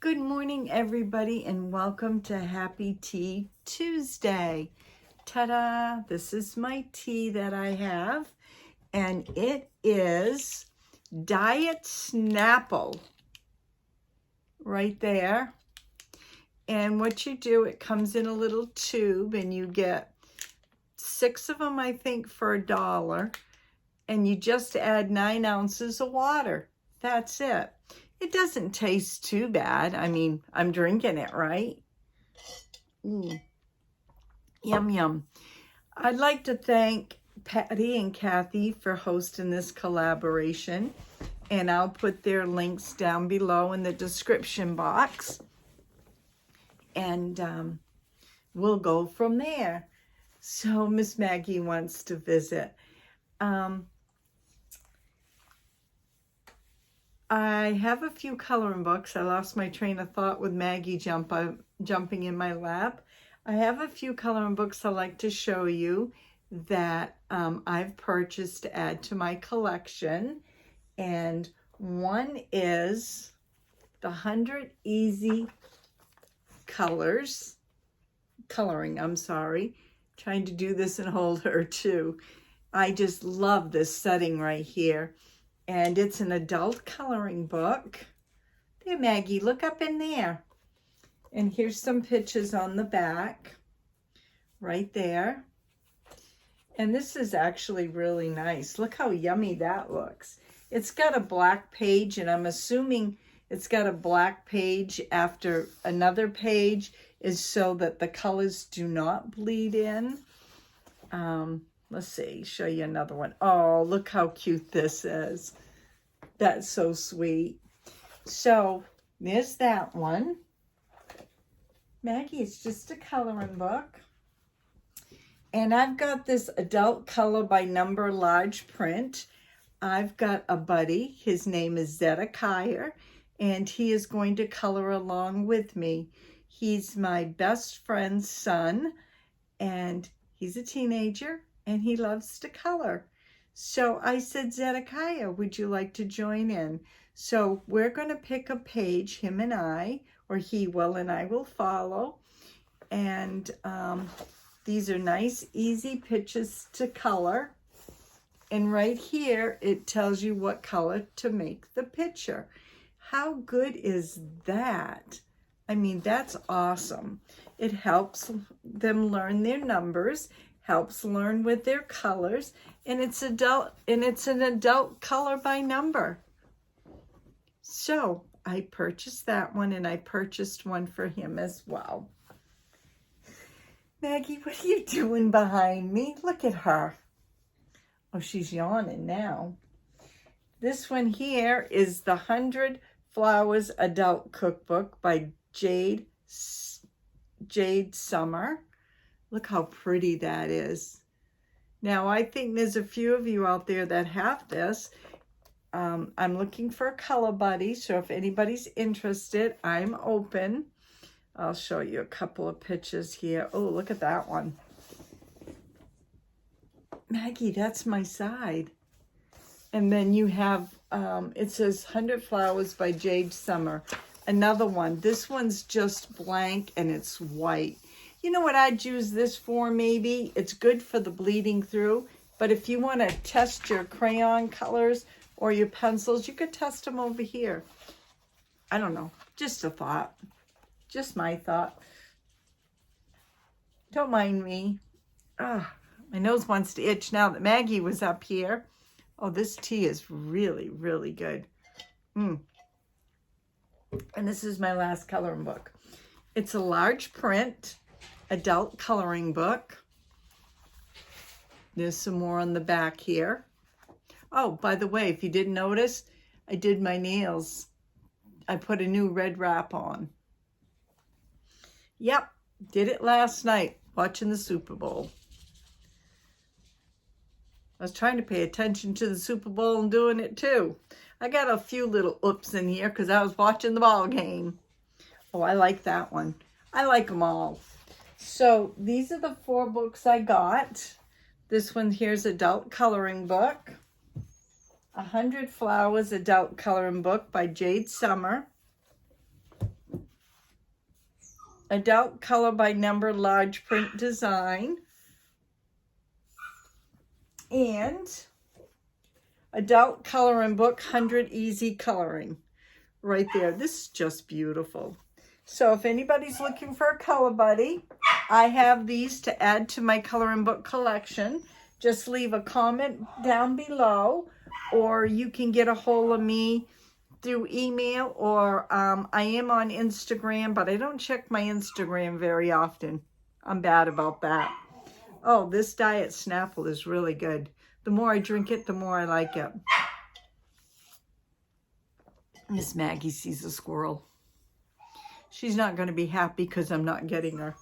Good morning, everybody, and welcome to Happy Tea Tuesday. Ta-da! This is my tea that I have, and it is Diet Snapple right there. And what you do, it comes in a little tube, and you get 6 of them, I think, for $1. And you just add 9 ounces of water. That's it. It doesn't taste too bad. I mean, I'm drinking it, right? Yum, yum. I'd like to thank Patti and Kathy for hosting this collaboration. And I'll put their links down below in the description box. And we'll go from there. So Miss Maggie wants to visit. I have a few coloring books. I lost my train of thought with Maggie jumping in my lap. I have a few coloring books I'd like to show you that I've purchased to add to my collection. And one is the 100 Easy Coloring, I'm sorry. Trying to do this and hold her too. I just love this setting right here. And it's an adult coloring book. There, Maggie, look up in there. And here's some pictures on the back, right there. And this is actually really nice. Look how yummy that looks. It's got a black page, and I'm assuming it's got a black page after another page is so that the colors do not bleed in. Let's see, show you another one. Oh, look how cute this is. That's so sweet. So there's that one. Maggie, it's just a coloring book. And I've got this adult color by number large print. I've got a buddy. His name is Zedekiah, and he is going to color along with me. He's my best friend's son, and he's a teenager, and he loves to color. So I said, Zedekiah, would you like to join in? So we're going to pick a page, him and I, or he will and I will follow. And these are nice, easy pictures to color. And right here, it tells you what color to make the picture. How good is that? I mean, that's awesome. It helps them learn their numbers, helps learn with their colors, and it's an adult color by number. So I purchased that one, and I purchased one for him as well. Maggie, what are you doing behind me? Look at her. Oh, she's yawning now. This one here is the 100 Flowers Adult Cookbook by Jade Summer. Look how pretty that is. Now, I think there's a few of you out there that have this. I'm looking for a color buddy, so if anybody's interested, I'm open. I'll show you a couple of pictures here. Oh, look at that one. Maggie, that's my side. And then you have, it says 100 Flowers by Jade Summer. Another one. This one's just blank and it's white. You know what I'd use this for maybe? It's good for the bleeding through. But if you want to test your crayon colors or your pencils, you could test them over here. I don't know. Just a thought. Just my thought. Don't mind me. My nose wants to itch now that Maggie was up here. Oh, this tea is really, really good. And this is my last coloring book. It's a large print adult coloring book. There's some more on the back here. Oh, by the way, if you didn't notice, I did my nails. I put a new red wrap on. Yep, did it last night watching the Super Bowl. I was trying to pay attention to the Super Bowl and doing it too. I got a few little oops in here because I was watching the ball game. Oh, I like that one. I like them all. So these are the 4 books I got. This one here's adult coloring book. 100 Flowers adult coloring book by Jade Summer. adult color by number large print design, and adult coloring book 100 easy coloring right there. This is just beautiful. So if anybody's looking for a color buddy, I have these to add to my coloring book collection. Just leave a comment down below, or you can get a hold of me through email, or I am on Instagram, but I don't check my Instagram very often. I'm bad about that. Oh, this Diet Snapple is really good. The more I drink it, the more I like it. Miss Maggie sees a squirrel. She's not going to be happy because I'm not getting her.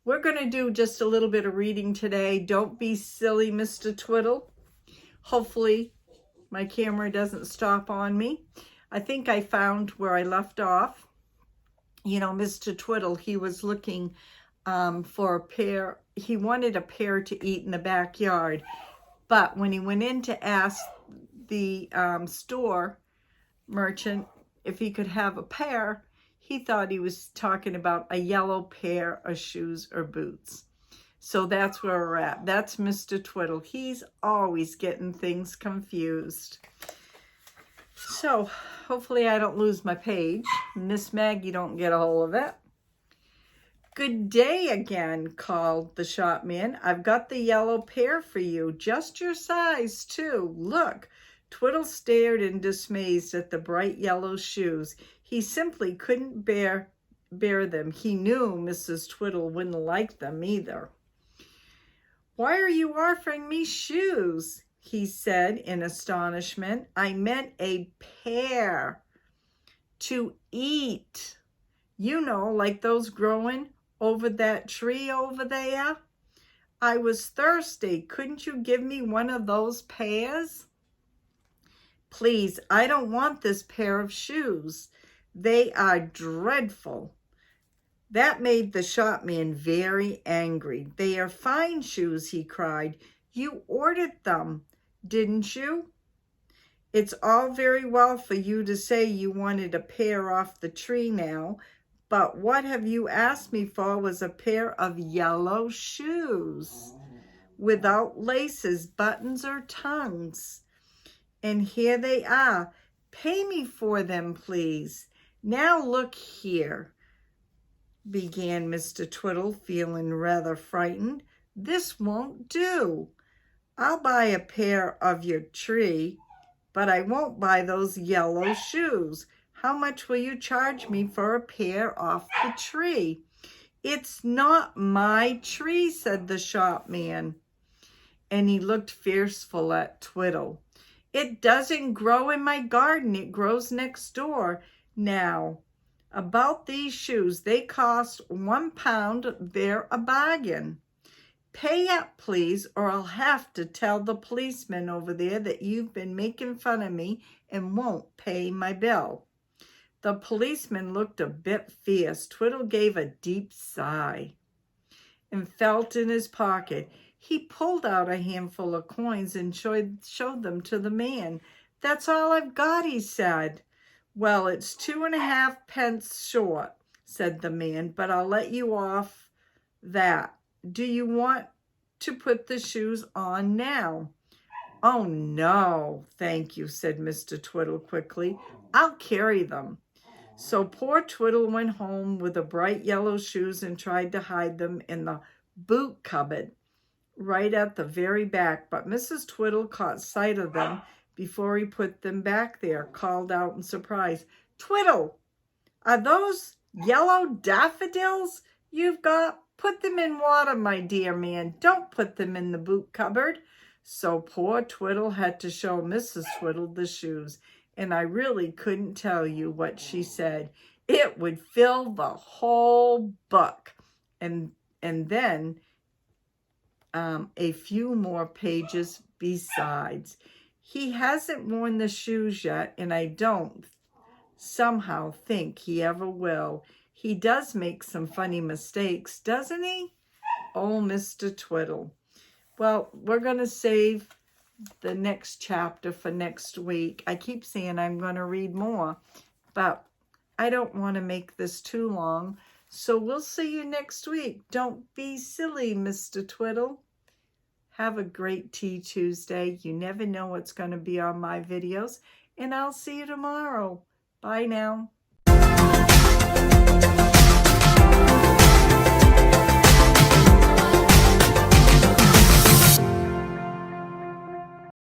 We're going to do just a little bit of reading today. Don't be silly, Mr. Twiddle. Hopefully my camera doesn't stop on me. I think I found where I left off. You know, Mr. Twiddle, he was looking for a pear. He wanted a pear to eat in the backyard. But when he went in to ask the store merchant if he could have a pear, he thought he was talking about a yellow pair of shoes or boots. So that's where we're at. That's Mr. Twiddle. He's always getting things confused. So hopefully I don't lose my page. Miss Maggie don't get a hold of it. Good day again, called the shopman. I've got the yellow pair for you, just your size too. Look. Twiddle stared in dismay at the bright yellow shoes. He simply couldn't bear them. He knew Mrs. Twiddle wouldn't like them either. Why are you offering me shoes? He said in astonishment. I meant a pair to eat. You know, like those growing over that tree over there. I was thirsty. Couldn't you give me one of those pairs? Please, I don't want this pair of shoes. They are dreadful. That made the shopman very angry. They are fine shoes, he cried. You ordered them, didn't you? It's all very well for you to say you wanted a pair off the tree now, but what have you asked me for was a pair of yellow shoes without laces, buttons, or tongues. And here they are. Pay me for them, please. Now look here, began Mr. Twiddle, feeling rather frightened. This won't do. I'll buy a pair of your tree, but I won't buy those yellow shoes. How much will you charge me for a pair off the tree? It's not my tree, said the shopman, and he looked fearful at Twiddle. It doesn't grow in my garden. It grows next door. Now, about these shoes, they cost £1. They're a bargain. Pay up, please, or I'll have to tell the policeman over there that you've been making fun of me and won't pay my bill. The policeman looked a bit fierce. Twiddle gave a deep sigh and felt in his pocket. He pulled out a handful of coins and showed them to the man. That's all I've got, he said. Well, it's 2.5 pence short, said the man, but I'll let you off that. Do you want to put the shoes on now? Oh, no, thank you, said Mr. Twiddle quickly. I'll carry them. So poor Twiddle went home with the bright yellow shoes and tried to hide them in the boot cupboard right at the very back. But Mrs. Twiddle caught sight of them before he put them back there, called out in surprise, Twiddle, are those yellow daffodils you've got? Put them in water, my dear man. Don't put them in the boot cupboard. So poor Twiddle had to show Mrs. Twiddle the shoes, and I really couldn't tell you what she said. It would fill the whole book, and then a few more pages besides. He hasn't worn the shoes yet, and I don't somehow think he ever will. He does make some funny mistakes, doesn't he? Oh, Mr. Twiddle. Well, we're going to save the next chapter for next week. I keep saying I'm going to read more, but I don't want to make this too long. So we'll see you next week. Don't be silly, Mr. Twiddle. Have a great Tea Tuesday. You never know what's going to be on my videos. And I'll see you tomorrow. Bye now.